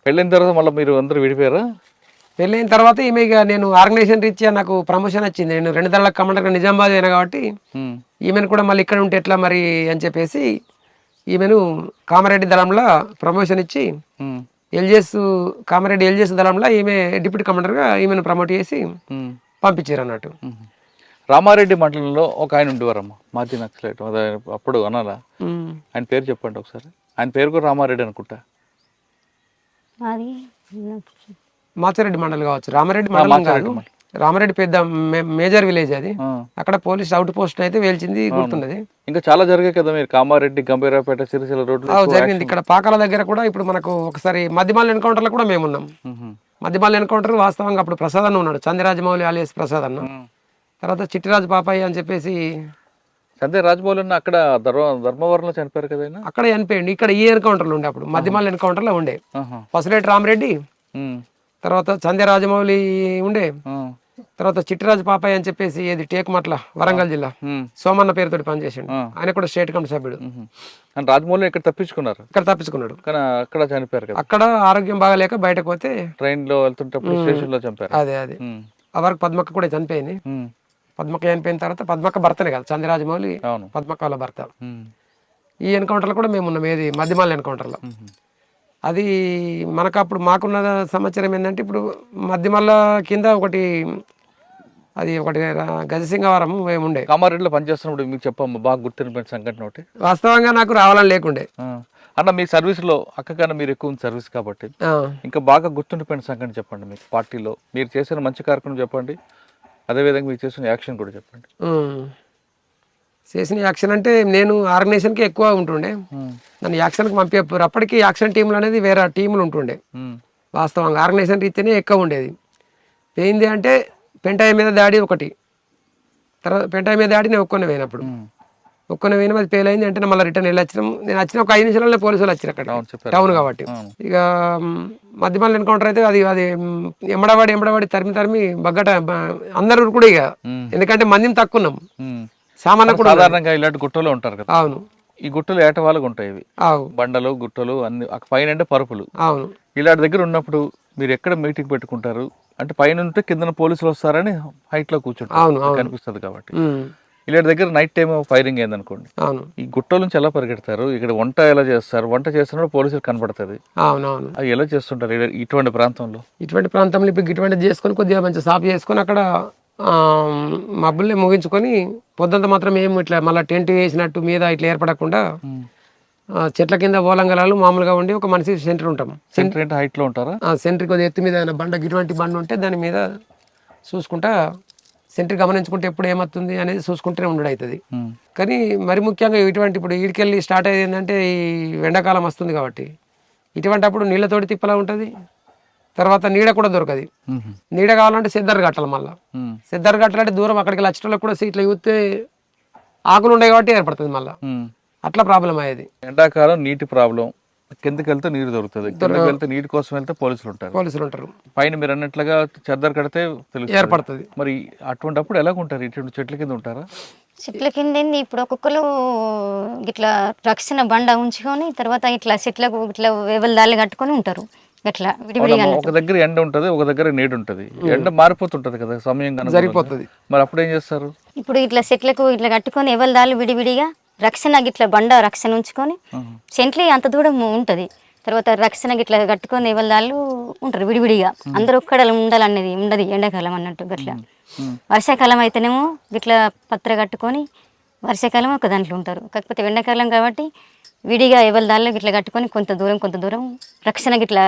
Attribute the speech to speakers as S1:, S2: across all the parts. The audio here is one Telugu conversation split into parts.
S1: పెళ్ళైన తర్వాత మళ్ళీ మీరు అందరూ విడిపోయారా?
S2: పెళ్ళైన తర్వాత ఈమె ఇక నేను ఆర్గనైజేషన్ రీత్యా నాకు ప్రమోషన్ వచ్చింది. నేను 2 దళాల కమాండర్గా నిజామాబాద్ అయినా కాబట్టి ఈమెను కూడా మళ్ళీ ఇక్కడ ఉంటే ఎట్లా మరి అని చెప్పేసి ఈమెను కామారెడ్డి దళంలో ప్రమోషన్ ఇచ్చి ఎల్జేఎస్ కామారెడ్డి ఎల్జేఎస్ దళంలో ఈమె డిప్యూటీ కమాండర్గా ఈమెను ప్రమోట్ చేసి పంపించారు అన్నట్టు.
S1: రామారెడ్డి మండలంలో ఒక ఆయన ఉండేవారమ్మా, మాజీ నక్సలైట్, అప్పుడు అనాలా? ఆయన పేరు చెప్పండి ఒకసారి. ఆయన పేరు కూడా రామారెడ్డి అనుకుంటా.
S2: మాచారెడ్డి మండలం కావచ్చు, రామారెడ్డి మండలం కాదు. రామారెడ్డి పెద్ద మేజర్ విలేజ్ అది. అక్కడ పోలీస్ అవుట్ పోస్ట్ అయితే వేల్చింది గుర్తున్నది.
S1: ఇంకా చాలా జరిగాయి కదా మీరు, కామారెడ్డి, గంభీరాపేట, సిరిసిల్ల రోడ్డు
S2: జరిగింది. ఇక్కడ పాకాల దగ్గర కూడా ఇప్పుడు మనకు ఒకసారి మధ్యమాల ఎన్కౌంటర్లో కూడా మేము ఉన్నాం. మధ్యమాల ఎన్కౌంటర్ వాస్తవంగా అప్పుడు ప్రసాద్ అన్న ఉన్నాడు, చంద్రరాజమౌళి ఆలియస్ ప్రసాద్ అన్న. తర్వాత చిట్టిరాజు పాపయ్య అని చెప్పేసి
S1: సందే రాజమౌళి అక్కడ ధర్మవరంలో చనిపోయారు కదా.
S2: అక్కడ చనిపోయింది. ఇక్కడ ఈ ఎన్కౌంటర్లు ఉండే అప్పుడు మధ్యమాల ఎన్కౌంటర్లో ఉండే పసులేటి రామరెడ్డి, తర్వాత చందే రాజమౌళి ఉండే, తర్వాత చిట్టిరాజు పాపయ్య అని చెప్పేసి ఏది టేకుమట్ల వరంగల్ జిల్లా సోమన్న పేరుతోటి పనిచేసాడు. ఆయన కూడా స్టేట్ కమిటీ సభ్యుడు.
S1: రాజమౌళి ఇక్కడ తప్పించుకున్నారు,
S2: ఇక్కడ తప్పించుకున్నాడు.
S1: అక్కడ చనిపోయారు కదా.
S2: అక్కడ ఆరోగ్యం బాగాలేక బయటకు పోతే
S1: ట్రైన్ లో వెళ్తుంటే స్టేషన్ లో చంపారు.
S2: అదే ఆ వరకు పద్మక్క కూడా చనిపోయింది. పద్మక్క చనిపోయిన తర్వాత పద్మక్క భర్తనే కదా చంద్రరాజమౌళి, పద్మక్క వాళ్ళ భర్త. ఈ ఎన్కౌంటర్లో కూడా మేము ఉన్నాం, ఏది మధ్యమాల ఎన్కౌంటర్లో. అది మనకు అప్పుడు మాకున్న సమాచారం ఏంటంటే ఇప్పుడు మధ్యమల్ల కింద ఒకటి గజసింగవరం ఉండే.
S1: కామారెడ్డిలో పనిచేస్తున్నప్పుడు మీకు చెప్పమ్మా బాగా గుర్తింపు సంఘటన ఒకటి.
S2: వాస్తవంగా నాకు రావాలని లేకుండే
S1: అన్న, మీ సర్వీస్ లో అక్కకన్నా మీరు ఎక్కువ సర్వీస్ కాబట్టి ఇంకా బాగా గుర్తుండిపోయిన సంఘటన చెప్పండి. మీకు పార్టీలో మీరు చేసిన మంచి కార్యక్రమం చెప్పండి, అదేవిధంగా మీరు చేసిన యాక్షన్ కూడా చెప్పండి.
S2: చేసిన యాక్షన్ అంటే నేను ఆర్గనైజేషన్కి ఎక్కువ ఉంటుండే, నన్ను యాక్షన్కి పంపించారు. అప్పటికి యాక్షన్ టీంలు అనేది వేరే టీములు ఉంటుండే. వాస్తవంగా ఆర్గనైజేషన్ రీతినే ఎక్కువ ఉండేది. ఏంది అంటే పెంటాయి మీద దాడి ఒకటి, తర్వాత పెంటాయి మీద దాడి నేను ఒక్కొన్న పోయినప్పుడు పోయినా అది ఫెయిల్ అయింది అంటే మళ్ళీ రిటర్న్ వెళ్ళి వచ్చినాం. నేను వచ్చిన ఒక 5 నిమిషాలలో పోలీసులు వచ్చారు అక్కడ టౌన్ కాబట్టి. ఇక మధ్యమాల ఎన్కౌంటర్ అయితే అది ఎంబడవాడి తరిమి బగ్గట అందరూ కూడా ఇక, ఎందుకంటే మందిని తక్కున్నాం. సామాన్య కూడా
S1: సాధారణంగా ఇలాంటి గుట్టలు ఉంటారు కదా.
S2: అవును,
S1: ఈ గుట్టలు ఏటవాళ్ళగా ఉంటాయి, ఇవి బండలు గుట్టలు అన్ని. పైన అంటే పరుపులు.
S2: అవును,
S1: ఇలాంటి దగ్గర ఉన్నప్పుడు మీరు ఎక్కడ మీటింగ్ పెట్టుకుంటారు అంటే పైన ఉంటే కింద పోలీసులు వస్తారని హైట్ లో కూర్చుంటారు కనిపిస్తుంది కాబట్టి. ఇలాంటి దగ్గర నైట్ టైం ఫైరింగ్ అయిందనుకోండి, ఈ గుట్టల నుంచి ఎలా పరిగెడతారు? ఇక్కడ వంట ఎలా చేస్తారు? వంట చేస్తున్నప్పుడు పోలీసులు కనపడుతుంది.
S2: అవునవును,
S1: అది ఎలా చేస్తుంటారు ఇటువంటి ప్రాంతంలో?
S2: ఇటువంటి ప్రాంతంలో ఇప్పుడు ఇటువంటి చేసుకొని కొద్దిగా మంచి సాఫ్ చేసుకొని అక్కడ మబ్బుల్ని ముగించుకొని పొద్దుంత మాత్రం ఏం ఇట్లా మళ్ళీ టెంట్ వేసినట్టు మీద ఇట్లా ఏర్పడకుండా చెట్ల కింద ఓలంగలాలు మామూలుగా ఉండి ఒక మనిషి సెంటర్ ఉంటాం.
S1: సెంటర్ హైట్ లో ఉంటారా?
S2: సెంటర్ కొద్దిగా ఎత్తు మీద బండ ఇటువంటి బండ ఉంటే దాని మీద చూసుకుంటా సెంటర్ గమనించుకుంటే ఎప్పుడు ఏమవుతుంది అనేది చూసుకుంటూనే ఉండడం అవుతుంది. కానీ మరి ముఖ్యంగా ఇటువంటి ఇప్పుడు ఈడికెళ్ళి స్టార్ట్ అయ్యేది ఏంటంటే ఈ ఎండాకాలం వస్తుంది కాబట్టి ఇటువంటి అప్పుడు నీళ్ళతోటి తిప్పలా ఉంటుంది. తర్వాత నీడ కూడా దొరకదు. నీడ కావాలంటే సిద్ధర్ కట్టాలి. మళ్ళీ సిద్ధర్ కట్టాలంటే దూరం అక్కడికి వచ్చేటప్పుడు కూడా సీట్లు చూస్తే ఆకులు ఉన్నాయి కాబట్టి ఏర్పడుతుంది. మళ్ళీ అట్లా ప్రాబ్లం అయ్యేది.
S1: ఎండాకాలం నీటి ప్రాబ్లం, కిందకి వెళ్తే నీరు దొరుకుతుంది, కిందకి వెళ్తే నీటి కోసం వెళ్తే పోలీసులు ఉంటారు. పైన మీరు అన్నట్లుగా చెద్దరు కడితే ఏర్పడుతుంది. మరి అటువంటిప్పుడు ఎలా ఉంటారు? ఇటువంటి చెట్ల కింద ఉంటారా?
S3: చెట్ల కింద ఇప్పుడు ఒక్కొక్కరు ఇట్లా రక్షణ బండ ఉంచుకొని తర్వాత ఇట్లా చెట్లకు ఇట్లా వేవల కట్టుకొని ఉంటారు.
S1: ఒక దగ్గర ఎండ ఉంటది, ఒక దగ్గర నీడు ఉంటది. ఎండ మారిపోతుంటది కదా, సమయం సరిపోతుంది. మరి అప్పుడు ఏం చేస్తారు? ఇప్పుడు
S3: ఇట్లా చెట్లకు ఇట్లా కట్టుకొని ఎవరి దాళ్ళు విడివిడిగా రక్షణ గిట్ల బండ రక్షణ ఉంచుకొని చెంట్లి అంత దూరం ఉంటది. తర్వాత రక్షణ గిట్ల కట్టుకొని ఎవరి దాళ్ళు ఉంటారు విడివిడిగా. అందరూ ఒక్కడ ఉండాలనేది ఉండదు ఎండాకాలం అన్నట్టు. గట్లా వర్షాకాలం అయితేనేమో గిట్ల పత్ర కట్టుకొని వర్షాకాలం ఒక దాంట్లో ఉంటారు. కాకపోతే ఎండాకాలం కాబట్టి విడిగా ఎవరి దాళ్ళు గిట్లా కట్టుకొని కొంత దూరం రక్షణ గిట్లా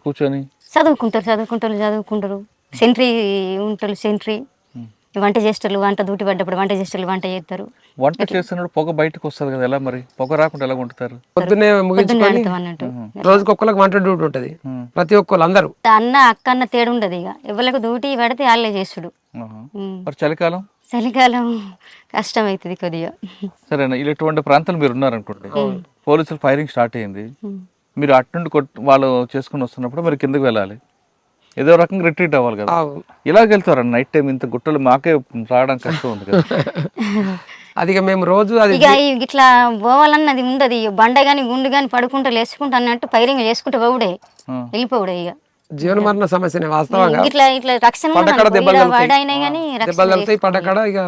S1: కూర్చొని
S3: చదువుకుంటారు. సెంట్రీ ఉంటారు, సెంట్రీ వంట చేస్తారు. వంట డ్యూటీ పడ్డప్పుడు వంట చేస్తారు, వంట చేస్తారు.
S1: వంట చేస్తున్నప్పుడు పొగ బయటకు వస్తుంది కదా, ఎలా మరి పొగ రాకుండా ఎలా వండుతారు?
S2: పొద్దున్నే అన్నట్టు రోజుకి ఒక్కరికి వంట డ్యూటీ ఉంటది. ప్రతి ఒక్కరు అందరూ
S3: అన్న అక్క అన్న తేడా ఉండదు. ఇక ఎవరికి డ్యూటీ పడితే వాళ్ళే చేసుడు. చలికాలం కష్టం అవుతుంది కొద్దిగా.
S1: సరేనా, ఇటువంటి ప్రాంతాలు మీరు ఉన్నారనుకోండి, పోలీసులు ఫైరింగ్ స్టార్ట్ అయ్యింది, మీరు అటు నుండి వాళ్ళు చేసుకుని వస్తున్నప్పుడు మీరు కిందకి వెళ్ళాలి, ఏదో రకంగా రిట్రీట్ అవ్వాలి కదా. ఇలాగ వెళ్తారు నైట్ టైం ఇంత గుట్టలు? మాకే రావడం కష్టం ఉంది కదా.
S2: అది ఇక మేము రోజు అది
S3: ఇక ఇట్లా పోవాలన్నది ఉండదు. ఇక బండ గాని గుండు గాని పడుకుంటా లేసుకుంటా అన్నట్టు పైరింగ్ చేసుకుంటూ పోవుడే వెళ్ళిపోవుడే. ఇక
S2: జీవన మరణ సమస్యనే వాస్తవంగా.
S3: ఇట్లా ఇట్లా రక్షణ
S2: పడకడ దెబ్బలు
S3: వాడైనా కానీ
S2: దెబ్బలు తగులుతాయి, పడకడ ఇక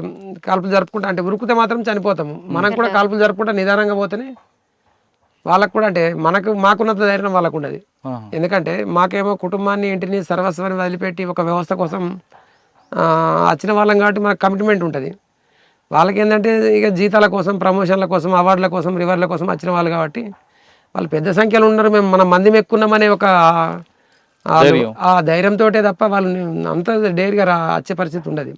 S2: కాల్పులు జరుపుకుంటా అంటే ఉరుకుతే మాత్రం చనిపోతాము. మనం కూడా కాల్పులు జరుపుకుంటా నిదానంగా పోతేనే వాళ్ళకు కూడా అంటే మాకున్నంత ధైర్యం వాళ్ళకు ఉండదు. ఎందుకంటే మాకేమో కుటుంబాన్ని ఇంటిని సర్వస్వాన్ని వదిలిపెట్టి ఒక వ్యవస్థ కోసం వచ్చిన వాళ్ళం కాబట్టి మనకు కమిట్మెంట్ ఉంటుంది. వాళ్ళకి ఏంటంటే ఇక జీతాల కోసం, ప్రమోషన్ల కోసం, అవార్డుల కోసం, రివార్డుల కోసం వచ్చిన వాళ్ళు కాబట్టి వాళ్ళు పెద్ద సంఖ్యలో ఉన్నారు. మేము మనం మంది ఎక్కున్నామనే ఒక ఆ ధైర్యంతో తప్ప వాళ్ళు అంత డేర్గా వచ్చే పరిస్థితి ఉండదు.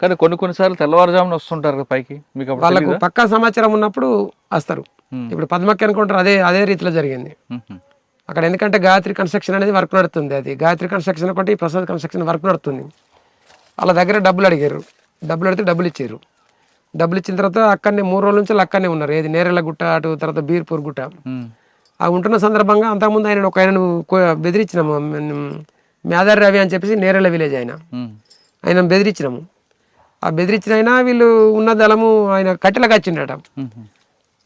S1: కానీ కొన్నిసార్లు తెల్లవారుజామున వస్తుంటారు పైకి, మీకు
S2: వాళ్ళకు పక్కా సమాచారం ఉన్నప్పుడు వస్తారు. ఇప్పుడు పద్మక్క అనుకుంటారు, అదే రీతిలో జరిగింది అక్కడ. ఎందుకంటే గాయత్రి కన్స్ట్రక్షన్ అనేది వర్క్ నడుతుంది. అది గాయత్రి కన్స్ట్రక్షన్ ఒకటి, ప్రసాద్ కన్స్ట్రక్షన్ వర్క్ నడుతుంది. వాళ్ళ దగ్గర డబ్బులు అడిగారు, డబ్బులు అడిగితే డబ్బులు ఇచ్చారు. డబ్బులు ఇచ్చిన తర్వాత అక్కడనే 3 రోజుల నుంచి అక్కడనే ఉన్నారు. ఏది నేరెళ్ళ గుట్ట అటు తర్వాత బీర్పూర్ గుట్ట. ఆ ఉంటున్న సందర్భంగా అంతకుముందు ఆయనను బెదిరించినాము. మేదారి రవి అని చెప్పేసి నేరెళ్ళ విలేజ్ ఆయన బెదిరించినాము. ఆ బెదిరించిన అయినా వీళ్ళు ఉన్న దళము ఆయన కట్టెలకు వచ్చిండట.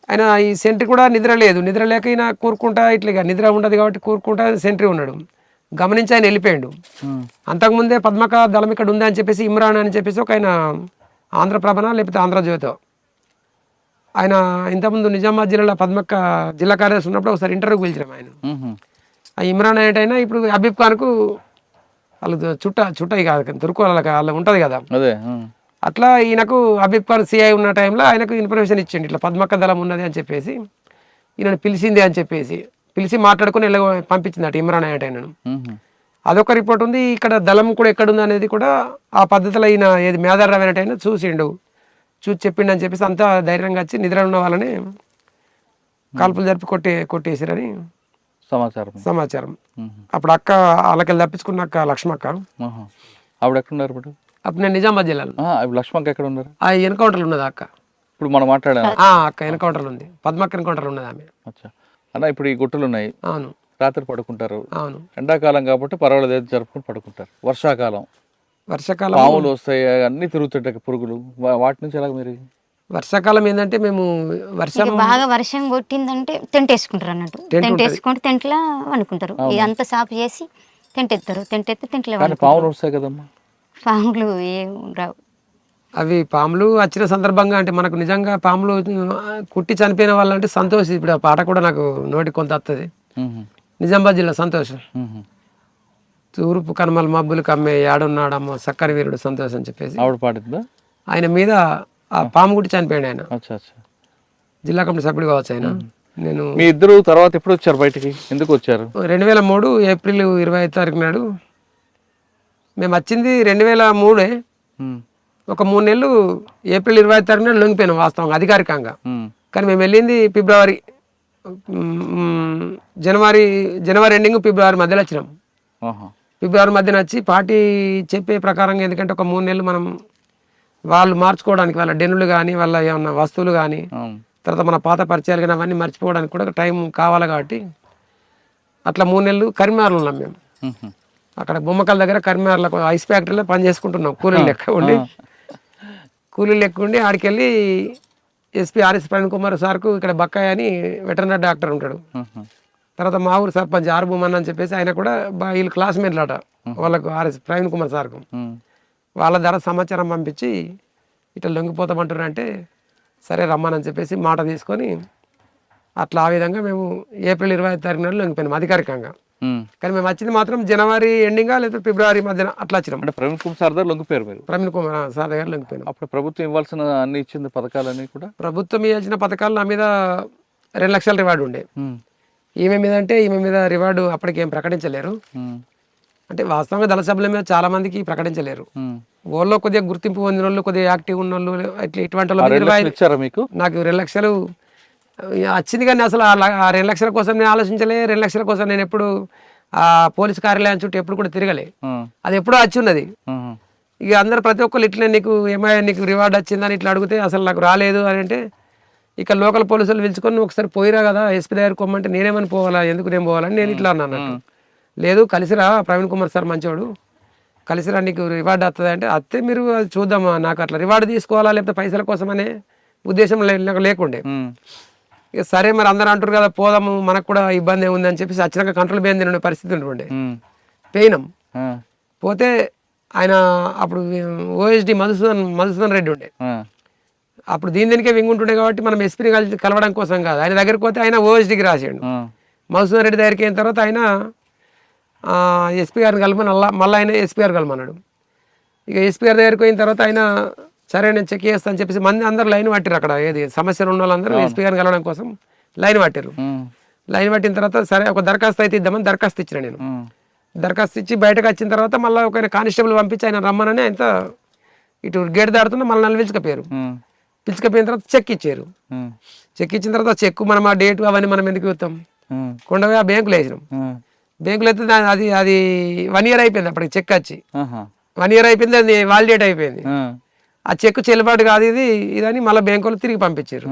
S2: ఆయన ఈ సెంట్రీ కూడా నిద్ర లేదు, నిద్ర లేక ఈయన కూరుకుంటా ఇట్లా నిద్ర ఉండదు కాబట్టి కూరుకుంటా సెంట్రీ ఉన్నాడు. గమనించి ఆయన వెళ్ళిపోయాడు. అంతకుముందే పద్మక దళం ఇక్కడ ఉంది అని చెప్పేసి ఇమ్రాన్ అని చెప్పేసి ఒక ఆయన ఆంధ్రప్రభన లేకపోతే ఆంధ్రజ్యోతో ఆయన ఇంతకుముందు నిజామాబాద్ జిల్లాలో పద్మక్క జిల్లా కార్యదర్శి ఉన్నప్పుడు ఒకసారి ఇంటర్వ్యూకి పిలిచినాం ఆయన. ఆ ఇమ్రాన్ అనేటైనా ఇప్పుడు హబీబ్ ఖాన్కు వాళ్ళు చుట్ట కాదు తురుకోవాలి వాళ్ళు ఉంటుంది కదా, అట్లా ఈయనకు హబీబ్ ఖాన్ సిఐ ఉన్న టైంలో ఆయనకు ఇన్ఫర్మేషన్ ఇచ్చిండు ఇట్లా పద్మక్క దళం ఉన్నది అని చెప్పేసి. ఈయనను పిలిచింది అని చెప్పేసి పిలిచి మాట్లాడుకుని పంపించింది అటు ఇమ్రాన్ అనేటైనను. అదొక రిపోర్ట్ ఉంది. ఇక్కడ దళం కూడా ఎక్కడుంది అనేది కూడా ఆ పద్ధతిలో ఈయన ఏది మేదారి రవి అనేటైనా చూసిండు, చూసి చెప్పిండు అని చెప్పేసి అంతా ధైర్యంగా వచ్చి నిద్ర ఉన్న వాళ్ళని కాల్పులు జరిపి కొట్టేసారని సమాచారం. అప్పుడు అక్క వాళ్ళకి తప్పించుకున్న అక్క లక్ష్మక్క,
S1: ఆవిడ ఎక్కడున్నారు ఇప్పుడు?
S2: అప్పుడు నేను నిజామాబాద్ జిల్లాలో.
S1: లక్ష్మక్క ఎక్కడ ఉన్నారు?
S2: ఆ ఎన్కౌంటర్లు ఉన్నది అక్క.
S1: ఇప్పుడు మనం మాట్లాడా
S2: అక్క ఎన్కౌంటర్లు ఉంది, పద్మక్క ఎన్కౌంటర్లు ఉన్నది ఆమె.
S1: అన్న ఇప్పుడు ఈ గుట్టలు ఉన్నాయి,
S2: అవును,
S1: రాత్రి పడుకుంటారు.
S2: అవును,
S1: ఎండాకాలం కాబట్టి పర్వాలేదు జరుపుకుని పడుకుంటారు. వర్షాకాలం పాములు వస్తాయి, అన్ని తిరుగుతుంటాయి పురుగులు, వాటి నుంచి ఎలా మీరు?
S2: వర్షాకాలం ఏంటంటే మేము
S3: బాగా వర్షం కొట్టిందంటే టెంట్ వేసుకుంటారు అన్నట్టు. టెంట్ వేసుకుంటే టెంట్లో వండుకుంటారు. ఇదంతా సాఫ్ చేసి టెంట్ ఎత్తారు. టెంట్ ఎత్తి టెంట్లో
S1: పాములు వస్తాయి కదమ్మా.
S3: పాములు ఏం రావు.
S2: అవి పాములు వచ్చిన సందర్భంగా అంటే మనకు నిజంగా పాములు కుట్టి చనిపోయిన వాళ్ళంటే సంతోష్. ఇప్పుడు ఆ పాట కూడా నాకు నోటికి కొంత వస్తుంది. నిజామాబాద్ జిల్లా సంతోష్, తూర్పు కనుమల మబ్బులు కమ్మే ఏడున్నాడమ్మ సక్కని వీరుడు సంతోష్ అని చెప్పేసి
S1: ఆవిడ పాడుతుందా.
S2: ఆయన మీద ఆ పాము కుట్టి చనిపోయాడు ఆయన. జిల్లా కమిటీ సభ్యుడు కావచ్చు ఆయన. నేను
S1: మీ ఇద్దరు తర్వాత ఎప్పుడు వచ్చారు బయటికి, ఎందుకు వచ్చారు?
S2: 2003 ఏప్రిల్ 25 తారీఖు నాడు మేము వచ్చింది. 2003 ఒక 3 నెలలు ఏప్రిల్ 25 తారీఖు నాడు లొంగిపోయినాం వాస్తవంగా అధికారికంగా. కానీ మేము వెళ్ళింది జనవరి ఎండింగ్ ఫిబ్రవరి మధ్యలో వచ్చినాం. ఫిబ్రవరి మధ్యన వచ్చి పార్టీ చెప్పే ప్రకారంగా, ఎందుకంటే ఒక 3 నెలలు మనం వాళ్ళు మార్చుకోవడానికి వాళ్ళ డెన్నులు కానీ వాళ్ళ ఏమన్నా వస్తువులు కానీ తర్వాత మన పాత పరిచయాలు కానీ అవన్నీ మర్చిపోవడానికి కూడా టైం కావాలి కాబట్టి అట్లా 3 నెలలు కరీంనగర్లో ఉన్నాం మేము. అక్కడ బొమ్మకల్ దగ్గర కరీంనగర్లో ఐస్ ఫ్యాక్టరీలో పని చేసుకుంటున్నాం. కూలీలు లెక్క ఉండి ఆడికి వెళ్ళి ఎస్పీ ఆర్ఎస్ ప్రవీణ్ కుమార్ సార్కు ఇక్కడ బక్కాయి అని వెటర్నరీ డాక్టర్ ఉంటాడు. తర్వాత మా ఊరు సర్పంచ్ ఆర్ భూమన్ అని చెప్పేసి ఆయన కూడా వీళ్ళు క్లాస్మేట్లు అట వాళ్ళకు ఆర్ఎస్ ప్రవీణ్ కుమార్ సార్కు. వాళ్ళ ద్వారా సమాచారం పంపించి ఇట్లా లొంగిపోతామంటారంటే సరే రమ్మని చెప్పేసి మాట తీసుకొని అట్లా ఆ విధంగా మేము ఏప్రిల్ 25 తారీఖు నాడు లొంగిపోయినాం అధికారికంగా. కానీ మేము వచ్చింది మాత్రం జనవరి ఎండింగ్ లేదా ఫిబ్రవరి మధ్యన అట్లా వచ్చినాం.
S1: అంటే ప్రవీణ్ కుమార్ సార్ దగ్గర లొంగిపోయారు మీరు?
S2: ప్రవీణ్ కుమార్ సార్ దగ్గర లొంగిపోయినాం.
S1: అప్పుడు ప్రభుత్వం ఇవ్వాల్సిన అన్ని ఇచ్చింది పథకాలన్నీ కూడా?
S2: ప్రభుత్వం ఇవ్వాల్సిన పథకాలు నా మీద 2 లక్షల రివార్డు ఉండే. ఈమె మీద రివార్డు అప్పటికి ఏం ప్రకటించలేరు. అంటే వాస్తవంగా దళ సభ్యుల మీద చాలా మందికి ప్రకటించలేరు. ఊళ్ళో కొద్దిగా గుర్తింపు పొందిన వాళ్ళు, కొద్దిగా యాక్టివ్ ఉన్న వాళ్ళు, ఇటువంటి నాకు 2 లక్షలు వచ్చింది. కానీ అసలు ఆ 2 లక్షల కోసం నేను ఆలోచించలే. 2 లక్షల కోసం నేను ఎప్పుడు ఆ పోలీస్ కార్యాలయం చుట్టూ ఎప్పుడు కూడా తిరగలే. అది ఎప్పుడో వచ్చి ఉన్నది. ఇక అందరు ప్రతి ఒక్కరు ఇట్లా నీకు ఏమైనా నీకు రివార్డు వచ్చిందని ఇట్లా అడిగితే అసలు నాకు రాలేదు అని అంటే ఇక లోకల్ పోలీసులు పిలుచుకొని ఒకసారి పోయిరా కదా ఎస్పీ దగ్గర కొమ్మంటే నేనేమని పోవాలా, ఎందుకు నేను పోవాలని నేను ఇట్లా అన్నాను. లేదు కలిసిరా ప్రవీణ్ కుమార్ సార్ మంచివాడు, కలిసిరా నీకు రివార్డ్ వస్తుంది అంటే అత్తే మీరు అది చూద్దామా, నాకు అట్లా రివార్డ్ తీసుకోవాలా లేకపోతే పైసల కోసం అనే ఉద్దేశం నాకు లేకుండే. ఇక సరే మరి అందరూ అంటారు కదా పోదాము, మనకు కూడా ఇబ్బంది ఉంది అని చెప్పేసి వచ్చినాక కంట్రోల్ పోయింది తినే పరిస్థితి ఉంటుండే. పోయినాం, పోతే ఆయన అప్పుడు ఓఎస్డి మధుసూదన్ రెడ్డి ఉండే. అప్పుడు దీనికే వింగ్ ఉంటుండే కాబట్టి మనం ఎస్పీని కలవడం కోసం కాదు, ఆయన దగ్గరికి పోతే ఆయన ఓఎస్డికి రాసాడు. మధుసూదన్ రెడ్డి దగ్గరికి అయిన తర్వాత ఆయన ఎస్పీ గారిని కలమని మళ్ళీ ఆయన ఎస్పీ గారు కలమన్నాడు. ఇక ఎస్పీ గారి దగ్గరికి పోయిన తర్వాత ఆయన సరే నేను చెక్ చేస్తాను అని చెప్పేసి మంది అందరూ లైన్ పట్టారు. అక్కడ ఏది సమస్యలు ఉన్న వాళ్ళందరూ ఎస్పీ గారిని కలవడం కోసం లైన్ పట్టారు. లైన్ పట్టిన తర్వాత సరే ఒక దరఖాస్తు అయితే ఇద్దామని దరఖాస్తు ఇచ్చిన నేను. దరఖాస్తు ఇచ్చి బయటకు వచ్చిన తర్వాత మళ్ళీ ఒక కానిస్టేబుల్ పంపించి ఆయన రమ్మనని ఆయన ఇటు గేట్ దాడుతున్నా మళ్ళీ నన్ను పిలుచుకపోయారు. పిలుచుకపోయిన తర్వాత చెక్ ఇచ్చారు. చెక్ ఇచ్చిన తర్వాత చెక్ మనం ఆ డేట్ అవన్నీ మనం ఎందుకు ఇస్తాం, కొండపోయి ఆ బ్యాంకులో వేసినాం. బ్యాంకులో అయితే అది 1 year అయిపోయింది అప్పటికి చెక్ వచ్చి. 1 year అయిపోయింది, అది వాలిడేట్ అయిపోయింది. ఆ చెక్ చెల్లుబాటు కాదు ఇదని మళ్ళీ బ్యాంకు వాళ్ళు తిరిగి పంపించారు.